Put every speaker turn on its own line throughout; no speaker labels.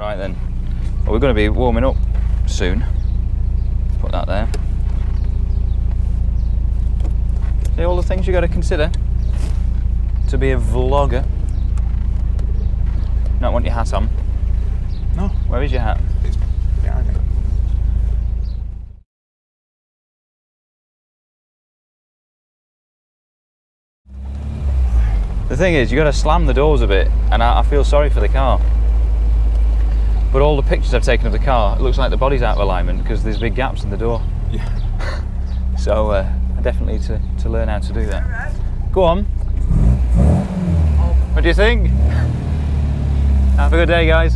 Right then, well, we're going to be warming up soon. Put that there. See all the things you got to consider to be a vlogger. Not want your hat on.
No.
Where is your hat?
It's behind me.
The thing is, you got to slam the doors a bit, and I feel sorry for the car. But all the pictures I've taken of the car, it looks like the body's out of alignment because there's big gaps in the door.
Yeah.
So I definitely need to learn how to do that. Go on. What do you think? Have a good day, guys.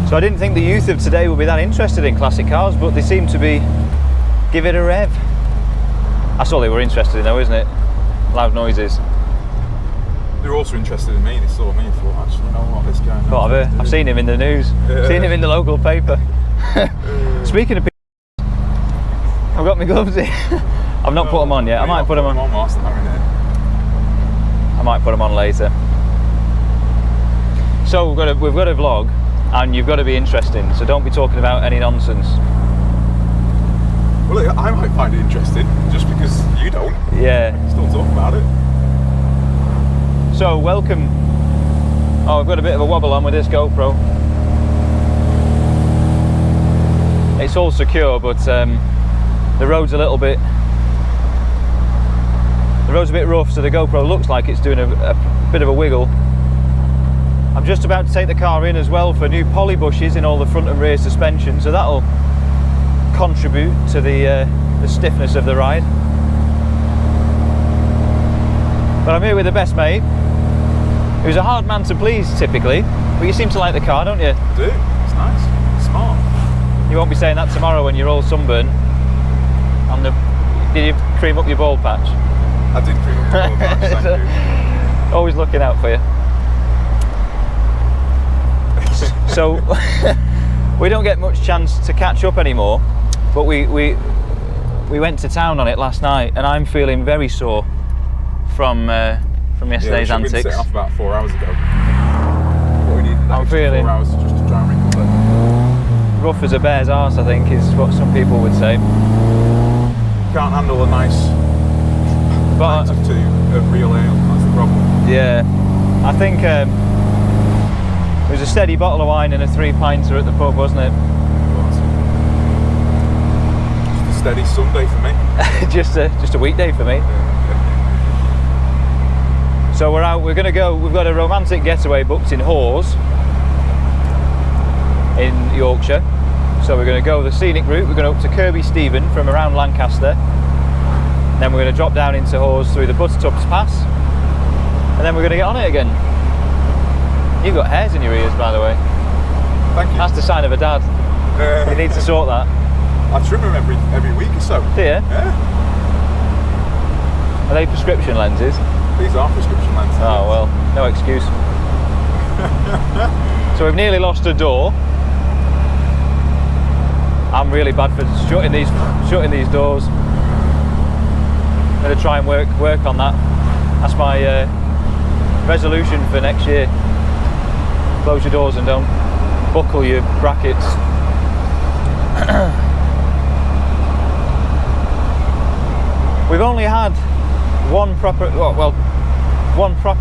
So I didn't think the youth of today would be that interested in classic cars, but they seem to be. Give it a rev. That's all they were interested in though, isn't it? Loud noises.
They were also interested in me. They saw me and thought, actually, you know what, this guy knows.
I've seen him in the news.
Yeah.
Seen him in the local paper. Speaking of people, I've got my gloves in. I've not put them on yet. I might put them on. I might put them on later. So we've got a vlog, and you've got to be interesting. So don't be talking about any nonsense.
Well, I might find it interesting, just because you don't.
Yeah.
I can still talk about it.
So welcome. Oh, I've got a bit of a wobble on with this GoPro. It's all secure, but the road's a little bit. The road's a bit rough, so the GoPro looks like it's doing a bit of a wiggle. I'm just about to take the car in as well for new poly bushes in all the front and rear suspension, so that'll contribute to the stiffness of the ride. But I'm here with the best mate, who's a hard man to please typically, but you seem to like the car, don't you?
I do. It's nice. It's smart.
You won't be saying that tomorrow when you're all sunburned. Did you cream up your bald patch?
I did cream up the bald patch, thank you.
Always looking out for you. So we don't get much chance to catch up anymore, but we went to town on it last night, and I'm feeling very sore from yesterday's antics.
We set off about 4 hours ago. But we needed
I'm feeling
4 hours just to try and recover.
Rough as a bear's arse, I think, is what some people would say.
Can't handle a nice pint of two of real ale. That's the problem.
Yeah, I think it was a steady bottle of wine and a 3-pinter at the pub, wasn't it?
Just a steady Sunday for me.
just a weekday for me. So we're out. We're going to go. We've got a romantic getaway booked in Hawes, in Yorkshire. So we're going to go the scenic route. We're going up to Kirby Stephen from around Lancaster. Then we're going to drop down into Hawes through the Buttertubs Pass, and then we're going to get on it again. You've got hairs in your ears, by the way.
Thank you.
That's the sign of a dad. You need to sort that.
I trim them every week or so.
Do you?
Yeah.
Are they prescription lenses?
These are prescription lenses.
Oh well, no excuse. So we've nearly lost a door. I'm really bad for shutting these doors. I'm going to try and work on that. That's my resolution for next year. Close your doors and don't buckle your brackets. We've only had one proper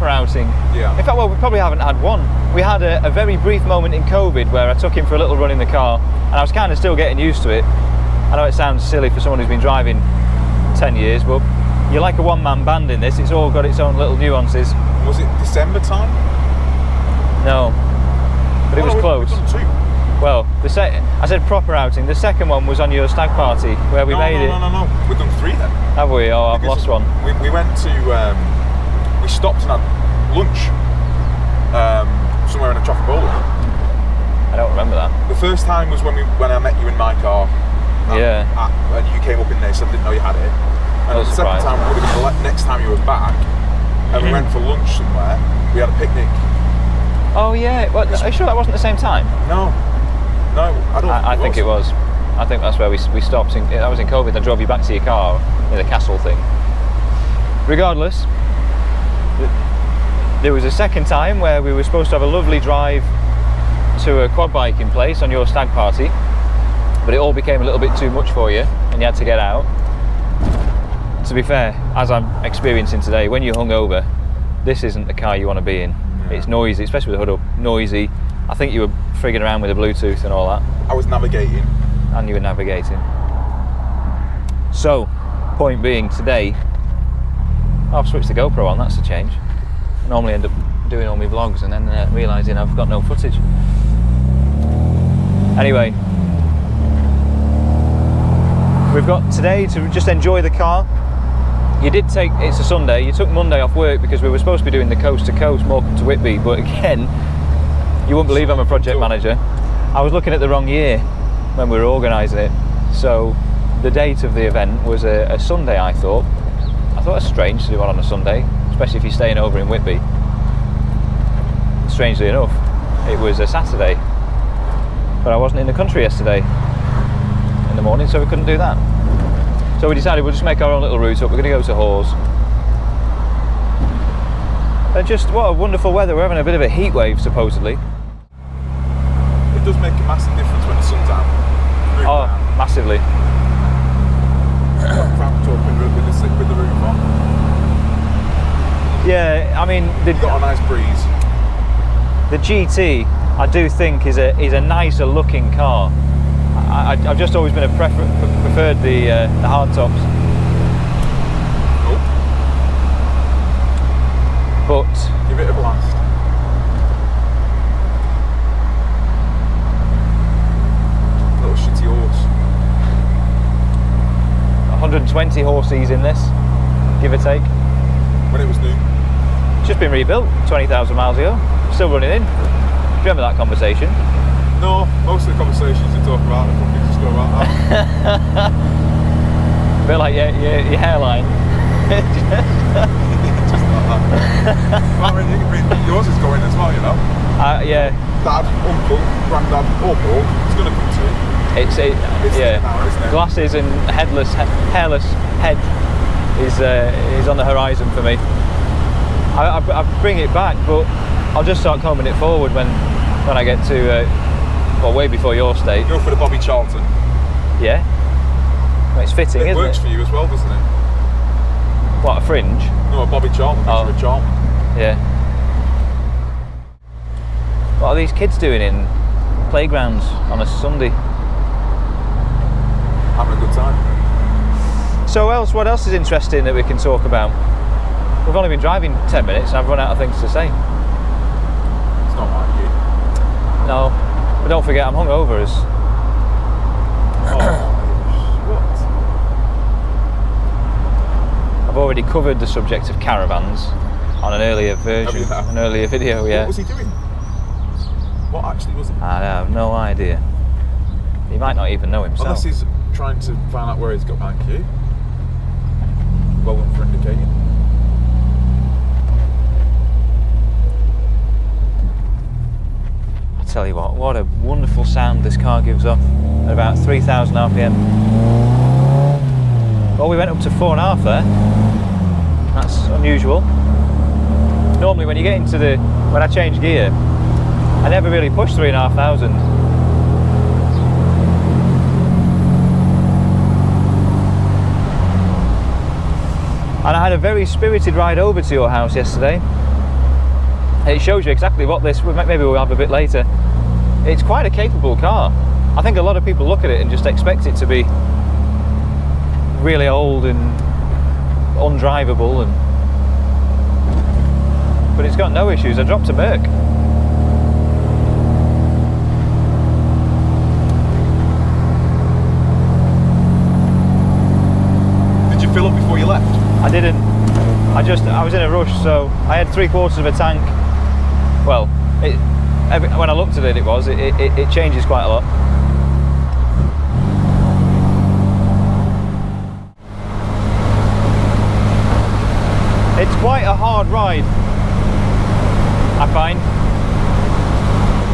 outing.
Yeah.
In fact, well, we probably haven't had one. We had a very brief moment in COVID where I took him for a little run in the car, and I was kind of still getting used to it. I know it sounds silly for someone who's been driving 10 years, but you're like a one-man band in this. It's all got its own little nuances.
Was it December time?
No, but it was close.
We've done 2.
Well, I said proper outing. The second one was on your stag party where we made it.
No. We've done 3 then.
Have we? Oh, I've lost one.
We went to. We stopped and had lunch somewhere in a traffic bowler.
I don't remember that.
The first time was when I met you in my car.
Yeah.
And you came up in this. I didn't know you had it. And the second time would have been the next time you were back, and we went for lunch somewhere. We had a picnic.
Oh yeah. Well, are you sure that wasn't the same time?
No, I don't.
I think it was. I think that's where we stopped. I was in COVID. I drove you back to your car in the castle thing. Regardless, there was a second time where we were supposed to have a lovely drive to a quad biking place on your stag party, but it all became a little bit too much for you and you had to get out. To be fair, as I'm experiencing today, when you're hungover, this isn't the car you want to be in. Yeah. It's noisy, especially with the hood up, noisy. I think you were frigging around with the Bluetooth and all that. I was navigating. And you were navigating. So, point being, today, I've switched the GoPro on, that's a change. I normally end up doing all my vlogs and then realising I've got no footage. Anyway, we've got today to just enjoy the car. You did take, it's a Sunday, you took Monday off work because we were supposed to be doing the coast to coast, Morecambe to Whitby, but again, you wouldn't believe I'm a project manager. I was looking at the wrong year when we were organising it. So the date of the event was a Sunday, I thought. I thought it's strange to do one on a Sunday, especially if you're staying over in Whitby. Strangely enough, it was a Saturday, but I wasn't in the country yesterday in the morning, so we couldn't do that. So we decided we'll just make our own little route up. We're going to go to Hawes. And just, what a wonderful weather. We're having a bit of a heat wave, supposedly. It does make a massive difference when the sun's out. Oh, massively. Cramped up with the roof on. Yeah, I mean... They've got a nice breeze. The GT, I do think, is a nicer looking car. I've just always been preferred the hardtops. Oh. But give it a blast. Little shitty horse. 120 horses in this, give or take. When it was new. It's just been rebuilt 20,000 miles ago. Still running in. Do you remember that conversation? No, most of the conversations you talk about are probably just about that. A bit like your hairline. Just like that. Well, I mean, yours is going as well, you know. Yeah. Dad, uncle, granddad, or both, it's going to come to it. It's yeah. Now, isn't it? Glasses and hairless head is on the horizon for me. I bring it back, but I'll just start combing it forward when I get to. Well, way before your state. Go for the Bobby Charlton. Yeah. Well, it's fitting, isn't it? It works for you as well, doesn't it? What, a fringe? No, a Bobby Charlton. Oh. A Charlton. Yeah. What are these kids doing in playgrounds on a Sunday? Having a good time. So what else is interesting that we can talk about? We've only been driving 10 minutes and I've run out of things to say. It's not like you. No. But don't forget, I'm hungover as... What? I've already covered the subject of caravans on an earlier version, an earlier video, yeah. What was he doing? What actually was it? I have no idea. He might not even know himself. Unless he's trying to find out where he's got back here. Well done for indicating. Tell you what a wonderful sound this car gives off at about 3,000 RPM. Well, we went up to 4.5 there. That's unusual. Normally when you get into when I change gear, I never really push 3,500. And I had a very spirited ride over to your house yesterday. It shows you exactly what this, maybe we'll have a bit later. It's quite a capable car. I think a lot of people look at it and just expect it to be really old and undrivable, but it's got no issues. I dropped a Merc. Did you fill up before you left? I didn't. I was in a rush, so I had 3/4 of a tank. Well, when I looked at it, it changes quite a lot. It's quite a hard ride, I find.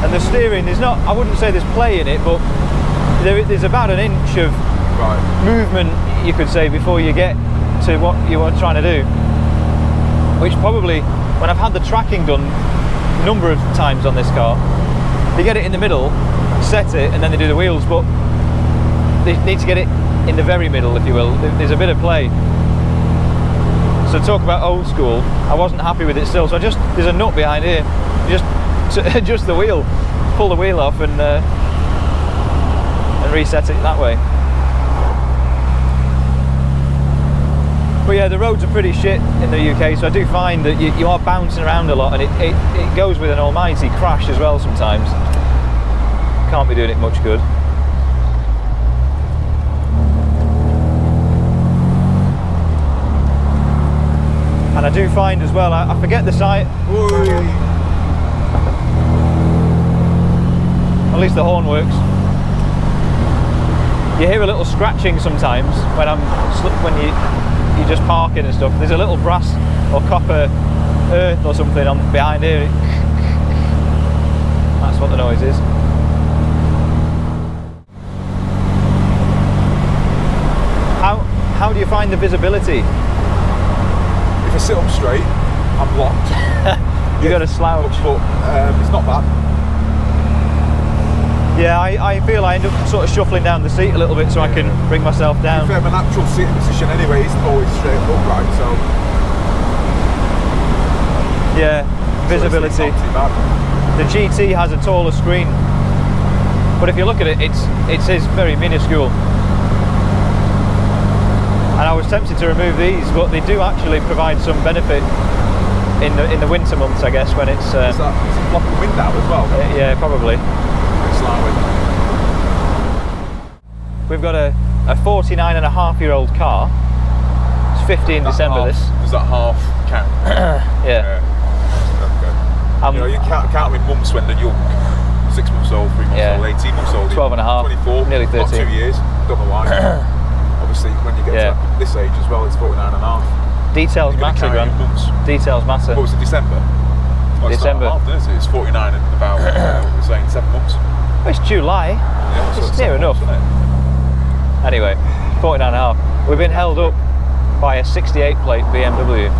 And the steering, I wouldn't say there's play in it, but there's about an inch of movement, you could say, before you get to what you are trying to do. Which probably when I've had the tracking done a number of times on this car, they get it in the middle, set it, and then they do the wheels, but they need to get it in the very middle, if you will. There's a bit of play. So talk about old school, I wasn't happy with it still, so there's a nut behind here, just to adjust the wheel, pull the wheel off and reset it that way. But yeah, the roads are pretty shit in the UK, so I do find that you are bouncing around a lot, and it goes with an almighty crash as well sometimes. Can't be doing it much good. And I do find as well, I forget the sight. At least the horn works. You hear a little scratching sometimes when you're just parking and stuff. There's a little brass or copper earth or something on behind here. That's what the noise is. How do you find the visibility?
If I sit up straight, I'm blocked.
You got to slouch.
But it's not bad.
Yeah, I feel I end up sort of shuffling down the seat a little bit so I can bring myself down.
To be fair, my natural sitting position anyway isn't always straight upright, so...
Yeah, visibility.
So it's not too bad.
The GT has a taller screen, but if you look at it, it is very minuscule. And I was tempted to remove these, but they do actually provide some benefit in the winter months, I guess, when it's...
Is it blocking the wind out as well?
Yeah, probably. We've got a 49.5-year-old car. It's 50 in December.
Half,
this.
Does that half count?
Yeah.
Okay. You know, you count with mums when they're young. 6 months old, 3 months old, 18 months old.
12 and a half.
24.
Nearly 30.
Not 2 years. Don't know why. Obviously, when you get to this age as well, it's 49.5.
Details matter, Grant. Details matter.
What was it, December? Well,
December.
It's 49 in about, we're saying 7 months.
Well, it's July.
Yeah, so
it's near enough.
Months,
anyway, 49.5. We've been held up by a 68 plate BMW.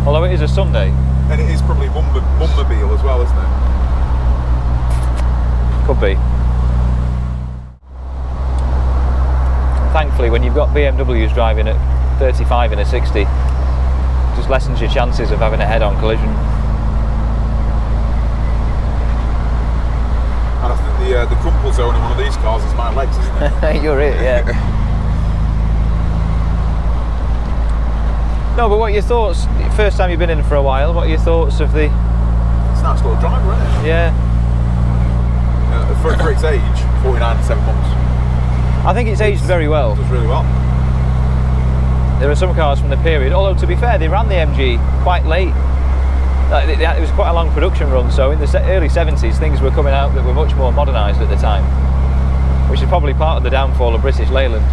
Although it is a Sunday.
And it is probably Mummobile as well, isn't it?
Could be. Thankfully, when you've got BMWs driving at 35 in a 60, just lessens your chances of having a head-on collision.
And I think the crumple zone in one of these cars is my legs, isn't it?
You're it, yeah. No, but what are your thoughts? First time you've been in for a while, what are your thoughts of the...
It's a nice little driver, isn't it?
Yeah.
For its age, 49 in 7 months.
I think it's aged very well.
It does really well.
There are some cars from the period, although to be fair, they ran the MG quite late. It was quite a long production run, so in the early 70s things were coming out that were much more modernised at the time, which is probably part of the downfall of British Leyland.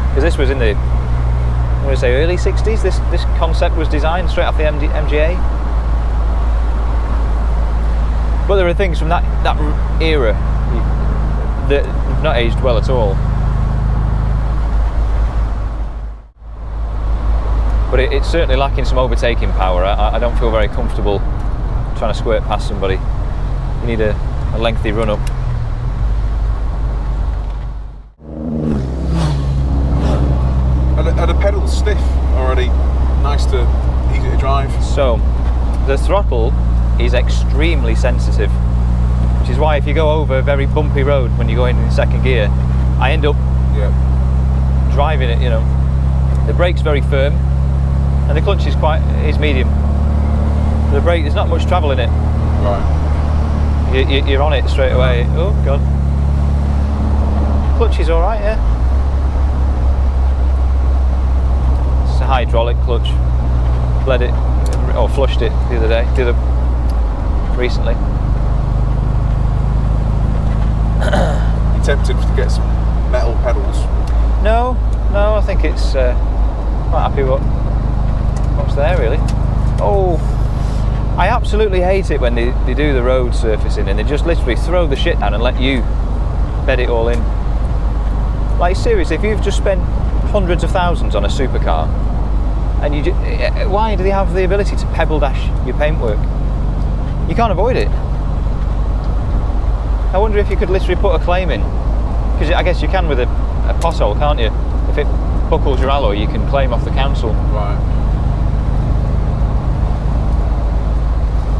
Because this was in the, I'm going to say early 60s, this concept was designed straight off the MGA. But there are things from that era that have not aged well at all. But it's certainly lacking some overtaking power. I don't feel very comfortable trying to squirt past somebody. You need a lengthy run up.
Are the pedals stiff already? Nice to, easy to drive?
So, the throttle is extremely sensitive, which is why if you go over a very bumpy road when you go in second gear, I end up driving it, you know. The brake's very firm, and the clutch is medium. The brake, there's not much travel in it.
Right.
You're on it straight away. Oh god. Clutch is all right, yeah. It's a hydraulic clutch. Bled it, or flushed it the other day. Recently.
You tempted to get some metal pedals?
No, I think it's quite happy what's there really. Oh, I absolutely hate it when they do the road surfacing and they just literally throw the shit down and let you bed it all in. Like seriously, if you've just spent hundreds of thousands on a supercar And why do they have the ability to pebble dash your paintwork? You can't avoid it. I wonder if you could literally put a claim in, because I guess you can with a pothole, can't you? If it buckles your alloy, you can claim off the council.
Right.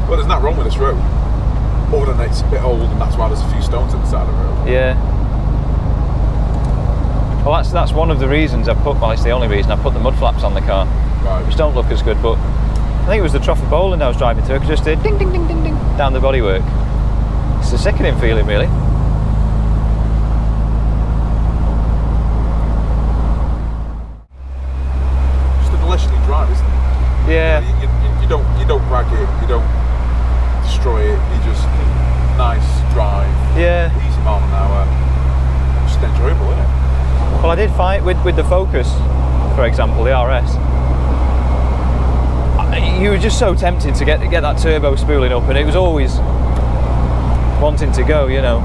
Well, there's nothing wrong with this road. Other than it's a bit old, and that's why there's a few stones at the side of the road.
Yeah. Well, that's one of the reasons well, it's the only reason I put the mud flaps on the car,
Right.
which don't look as good, but I think it was the Trough of Bowland I was driving through, it just did ding, ding, ding, ding, ding, down the bodywork. It's a sickening feeling, really.
Just a leisurely drive, isn't it?
Yeah.
You don't brag it, you don't destroy it, you just nice drive,
Yeah.
easy mile an hour, just enjoyable, isn't it?
Well, I did find with the Focus, for example, the RS. You were just so tempted to get that turbo spooling up, and it was always wanting to go, you know.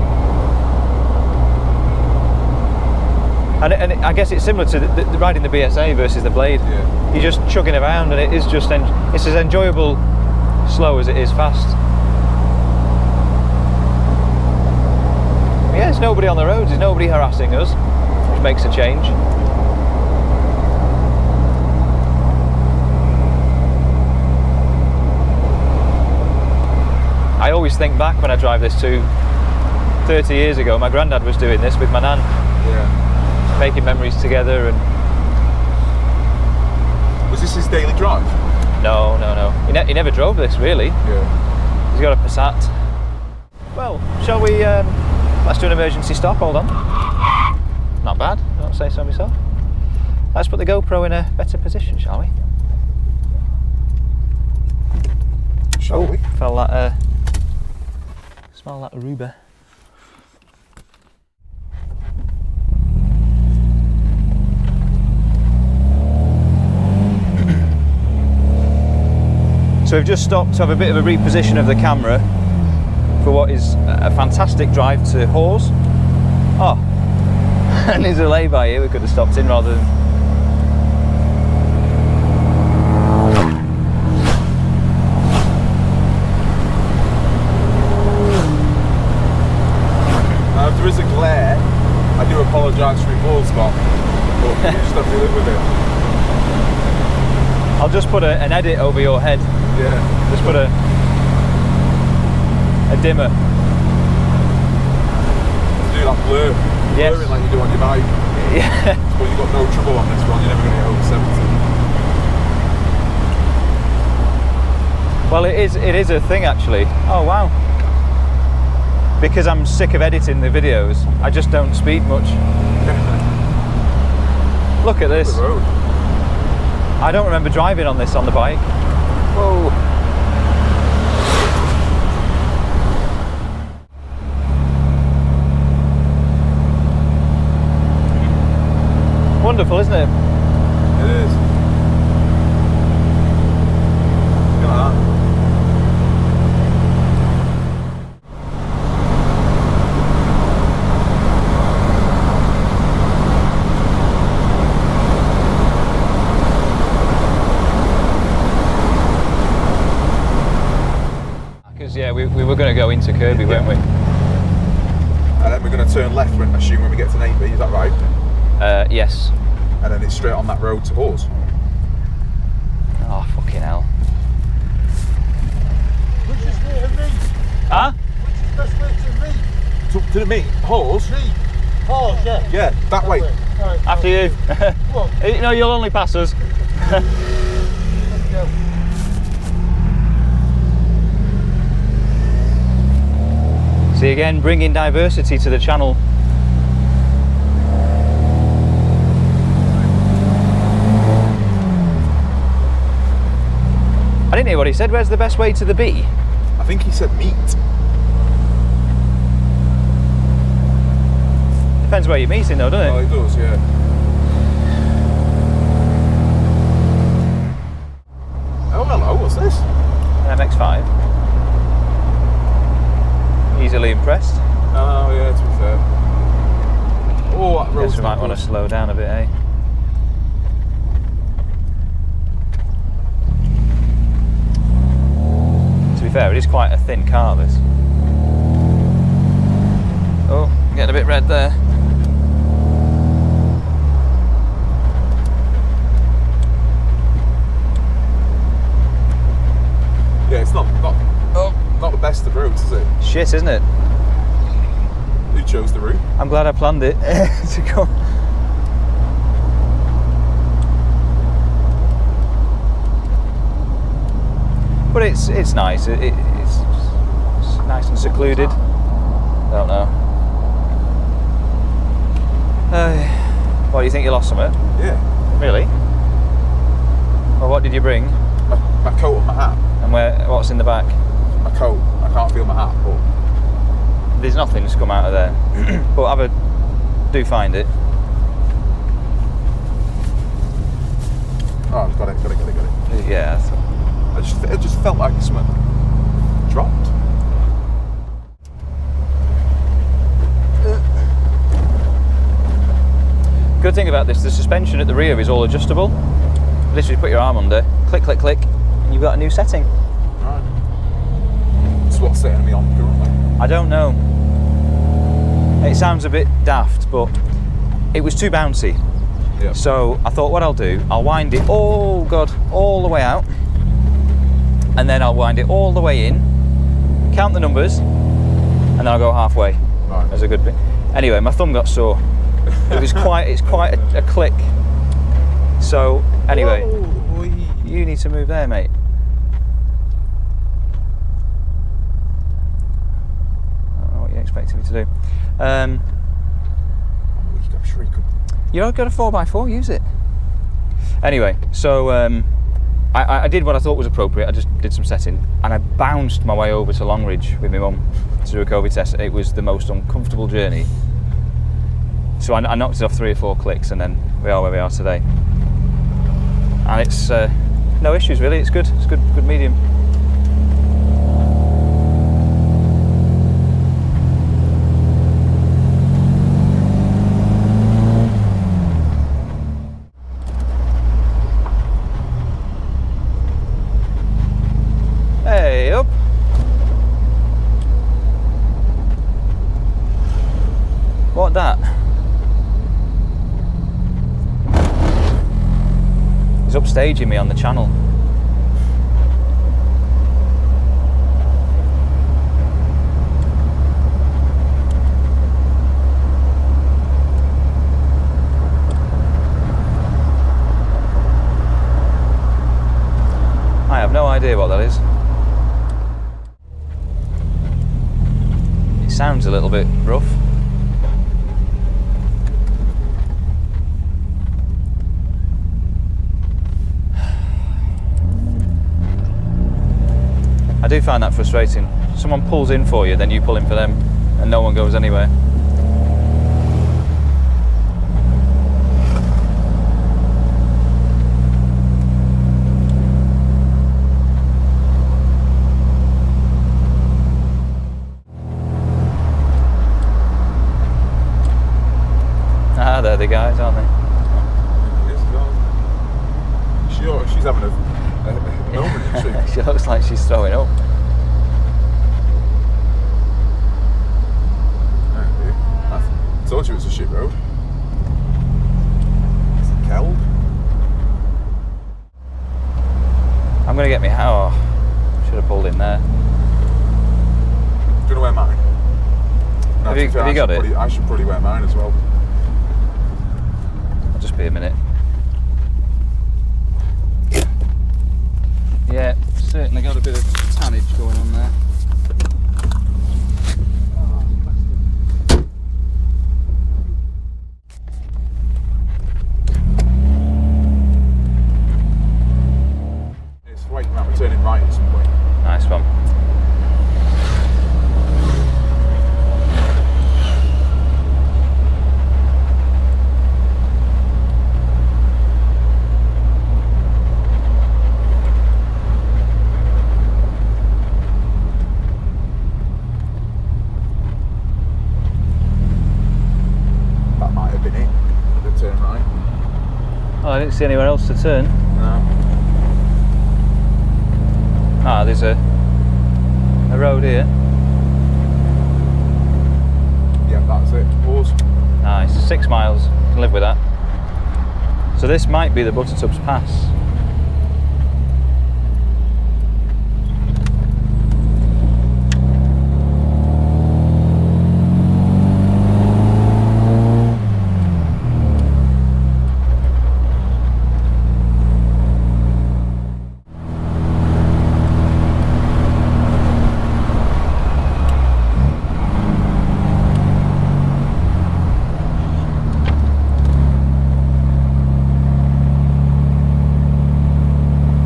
And I guess it's similar to the riding the BSA versus the Blade.
Yeah.
You're just chugging around, and it is just it's as enjoyable slow as it is fast. Yeah, there's nobody on the roads, there's nobody harassing us, which makes a change. I always think back when I drive this to 30 years ago, my granddad was doing this with my nan.
Yeah.
Making memories together. And
Was this his daily drive?
no. He never drove this, really.
Yeah.
He's got a Passat. Well, shall we, let's do an emergency stop, hold on. Not bad, I don't say so myself. Let's put the GoPro in a better position, shall we?
Shall we?
Felt that, smell that Aruba. So we've just stopped to have a bit of a reposition of the camera for what is a fantastic drive to Hawes. Oh, and there's a lay-by here, we could have stopped in rather than...
If there is a glare, I do apologise for your bald spot, but you just have to live with it.
I'll just put an edit over your head.
Yeah.
Just put a dimmer.
Do that blur.
Yes.
Blurring like you do on your bike.
Yeah.
But you've got no trouble on this one, you're never going to get over 70.
Well, it is a thing actually. Oh wow. Because I'm sick of editing the videos, I just don't speed much. Look at this.
The road.
I don't remember driving on this on the bike. Whoa. Wonderful, isn't it?
It is. Look at that.
Because yeah, we were going to go into Kirby, weren't we?
And then we're going to turn left when we get to 8B, is that right?
Yes.
And then it's straight on that road to Hawes.
Oh, fucking hell.
Which is near to me?
Huh?
Which is best way to me?
To me, Hawes?
Me? Pause, yeah.
Yeah, that way.
Right,
After you.
Come on,
No, you'll only pass us.
let's go.
See again, bringing diversity to the channel. I didn't hear what he said. Where's the best way to the B?
I think he said meet.
Depends where you're meeting though, doesn't
Oh,
it?
it does, yeah. Oh, hello, what's this?
MX-5. Easily impressed.
Oh, yeah, to be fair. Oh, that road's
Guess we might
not
want to
good.
slow down a bit, eh? be fair, it is quite a thin car, this. Oh, getting a bit red there.
Yeah, it's not the best of roads, is it?
Shit, isn't it?
Who chose the route?
I'm glad I planned it to go. But it's nice. It's nice and secluded. Don't know. What, do you think you lost something?
Yeah.
Really? Well, what did you bring?
My coat and my hat.
And what's in the back?
My coat. I can't feel my hat, but
There's nothing that's come out of there. But do find it.
oh, I've got it.
Yeah.
It just felt like something dropped.
Good thing about this, the suspension at the rear is all adjustable. Literally put your arm under, click, click, click, and you've got a new setting.
Right. It's what's setting me on currently.
I don't know. It sounds a bit daft, but it was too bouncy.
Yeah.
So I thought what I'll do, I'll wind it, all the way out, and then I'll wind it all the way in, count the numbers, and then I'll go halfway.
Right.
As a good bit. Anyway, my thumb got sore. It's quite a click. So anyway,
Whoa.
you need to move there, mate. I don't know what you're expecting me to do.
I'm sure you could.
You've got a 4x4, use it. Anyway, so I did what I thought was appropriate. I just did some setting, and I bounced my way over to Longridge with my mum to do a COVID test. It was the most uncomfortable journey. So I knocked it off 3 or 4 clicks, and then we are where we are today. And it's no issues really. It's good. It's good medium. Hey, up. What that? He's upstaging me on the channel. I have no idea what that is. It sounds a little bit rough. I do find that frustrating. Someone pulls in for you, then you pull in for them, and no one goes anywhere. Ah, they're the guys, aren't they?
Sure, she's having a moment, isn't she?
She looks like she's throwing up.
I told you it's a shit road. Is it Keld?
I'm going to get me. Oh, should have pulled in there.
Do you want to wear mine? No,
Have you got it?
I should probably wear mine as well.
I'll just be a minute. Yeah, certainly got a bit of tannage going on there.
It's like we're turning right at some point.
Nice one.
That might have been it. The turn right.
Oh, I didn't see anywhere else to turn.
No.
Ah, there's a road here.
Yeah, that's it. Pause.
Nice, 6 miles, can live with that. So this might be the Buttertubs Pass.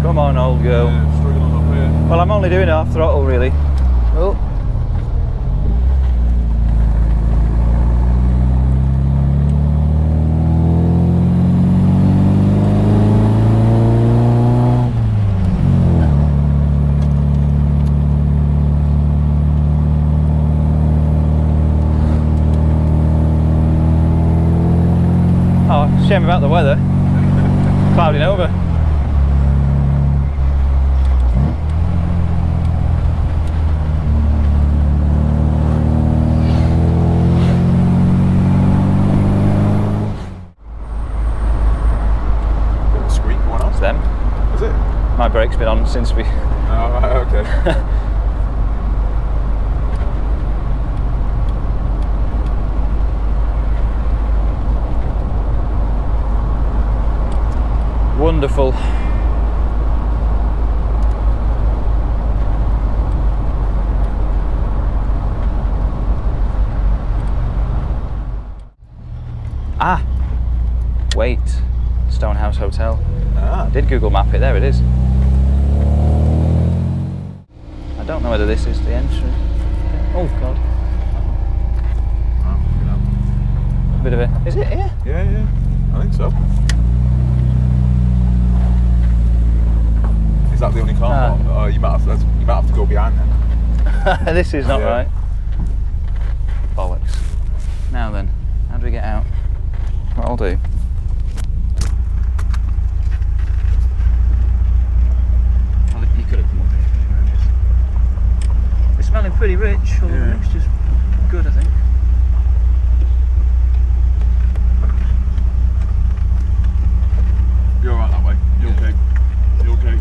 Come on, old girl.
Yeah, struggling up here.
Well, I'm only doing half throttle, really. Oh. Oh, shame about the weather. Clouding over. Them.
Is it?
My brake's been on since we...
Oh, right, okay.
Wonderful. Ah! Wait. Stonehouse Hotel.
Ah.
I did Google map it, there it is. I don't know whether this is the entrance. Oh god.
Oh, you know.
A bit of a... Is it here?
Yeah, yeah. I think so. Is that the only car? Oh, you might have to go behind then.
This is not
Yeah.
right. Bollocks. Now then, how do we get out? What I'll do. You could have come up here. It's smelling pretty rich, although the mixture's good, I think.
You're right that way. You okay? You okay?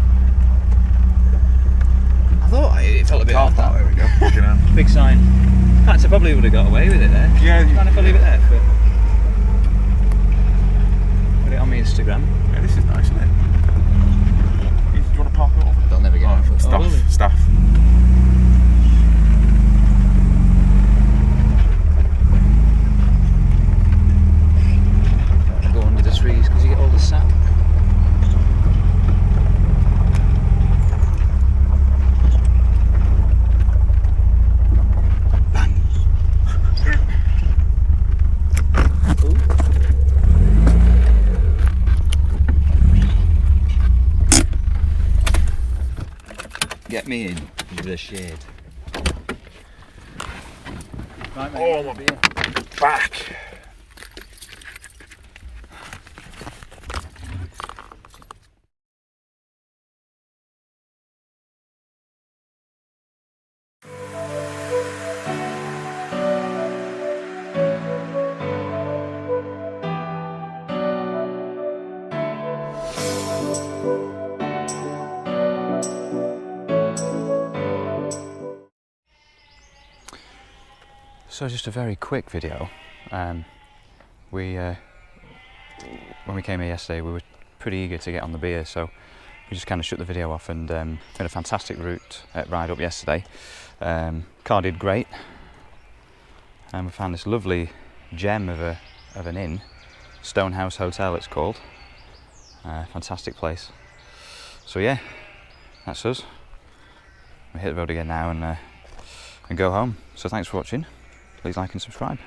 I thought it felt a bit odd.
There we go.
Big sign. In fact, I probably would have got away with it there.
Yeah.
Mind if I leave it there for... Put it on my Instagram.
Yeah, this is nice, isn't it? Do you want to park it over?
They'll never get out.
Staff.
Go under the trees because you get all the sap. Bang. Ooh. Get me in the shade. Right, mate,
Oh, my back.
So just a very quick video. When we came here yesterday, we were pretty eager to get on the beer, so we just kind of shut the video off and had a fantastic ride up yesterday. Car did great, and we found this lovely gem of an inn, Stonehouse Hotel it's called. Fantastic place. So yeah, that's us. We hit the road again now and go home. So thanks for watching. Please like and subscribe.